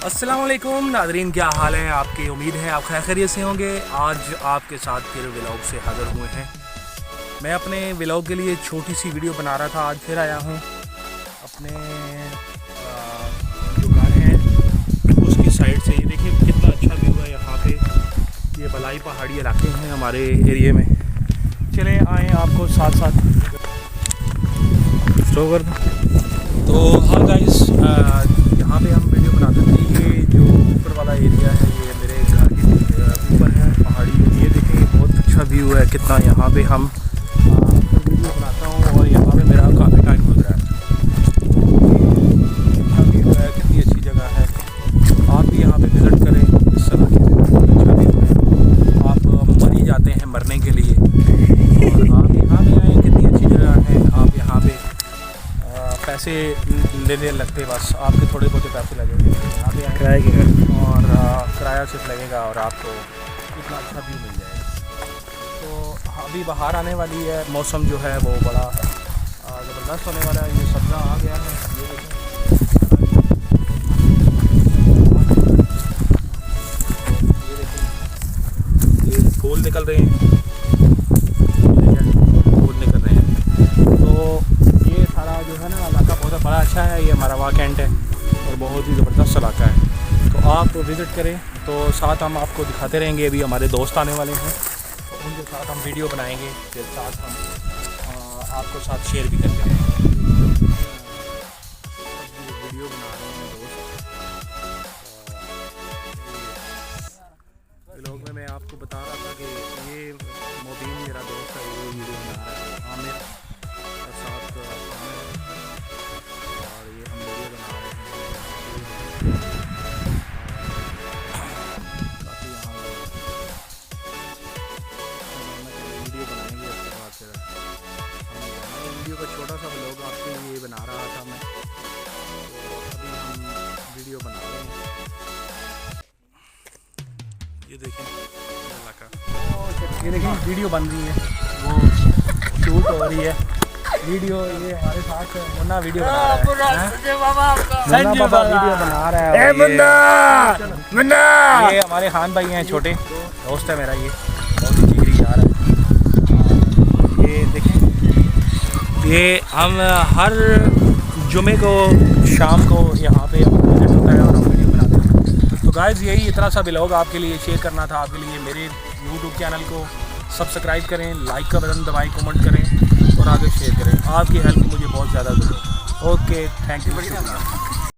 अस्सलाम वालेकुम नाज़रीन, क्या हाल है आपके। उम्मीद है आप खैरियत से होंगे। आज आपके साथ फिर व्लॉग से हाज़िर हुए हैं। मैं अपने व्लॉग के लिए छोटी सी वीडियो बना रहा था। आज फिर आया हूँ अपने जो घर है उसकी साइड से। ये देखिए कितना अच्छा व्यू है यहाँ पे। ये बलाई पहाड़ी इलाके हैं हमारे एरिए में। चले आए आपको साथ साथ स्टो कर दो। तो हाँ गाइस, यहाँ पे हम वीडियो बनाते थे। ये जो ऊपर वाला एरिया है ये मेरे घर के ऊपर है पहाड़ी। ये देखें बहुत अच्छा व्यू है कितना। यहाँ पे हम वीडियो बनाता हूँ और यहाँ पे मेरा काफ़ी टाइम गुजरा है। अच्छा व्यू है, कितनी अच्छी जगह है। आप भी यहाँ पे विज़िट करें। इस तरह की अच्छा व्यू है। आप मर ही जाते हैं मरने के लिए और आप यहाँ पे आए, कितनी अच्छी जगह है। आप यहाँ पे पैसे लेने लगते, बस आपके थोड़े बहुत पैसे लगेंगे यहाँ पे किराए के और किराया सिर्फ लगेगा और आपको इतना अच्छा व्यू मिल जाएगा। तो अभी बाहर आने वाली है, मौसम जो है वो बड़ा ज़बरदस्त होने वाला है। ये सब्ज़ा आ गया है, ये देखें, ये फूल निकल रहे हैं, फूल निकल रहे हैं। तो ये सारा जो है ना इलाका बहुत बड़ा अच्छा है। ये हमारा वाह कैंट है और बहुत ही ज़बरदस्त इलाका है। तो आप विज़िट करें। तो साथ हम आपको दिखाते रहेंगे। अभी हमारे दोस्त आने वाले हैं तो उनके साथ हम वीडियो बनाएंगे, फिर साथ हम आपको साथ शेयर भी करते हैं। वीडियो बना रहे हैं दोस्त। व्लॉग में मैं आपको बता रहा था कि ये मोबीन मेरा दोस्त है, ये वीडियो बना रहा है। आमिर साथ और ये हम वीडियो बना रहे हैं। काफ़ी यहाँ वीडियो बनाएंगे। उसके बाद फिर हम वीडियो का छोटा सा व्लॉग आपके लिए बना रहा था मैं। तो अभी हम वीडियो बना रहे हैं। ये देखें इलाका, ये देखें वीडियो बन रही है, वो शूट हो रही है वीडियो। ये हमारे साथ मुन्ना वीडियो बना रहा है। मुन्ना पापा वीडियो बना रहा है। ये हमारे खान भाई हैं, छोटे दोस्त है मेरा। ये बहुत ही जिगरी यार है। ये देखें, ये हम हर जुमे को शाम को यहाँ पे विजिट होता है और हम वीडियो बनाते हैं। तो गाइस यही इतना सा व्लॉग आपके लिए शेयर करना था। आपके लिए मेरे यूट्यूब चैनल को सब्सक्राइब करें, लाइक का बटन दबाएं, कमेंट करें और आगे शेयर करें। आपकी हेल्प मुझे बहुत ज़्यादा ज़रूरत है। Okay, thank you.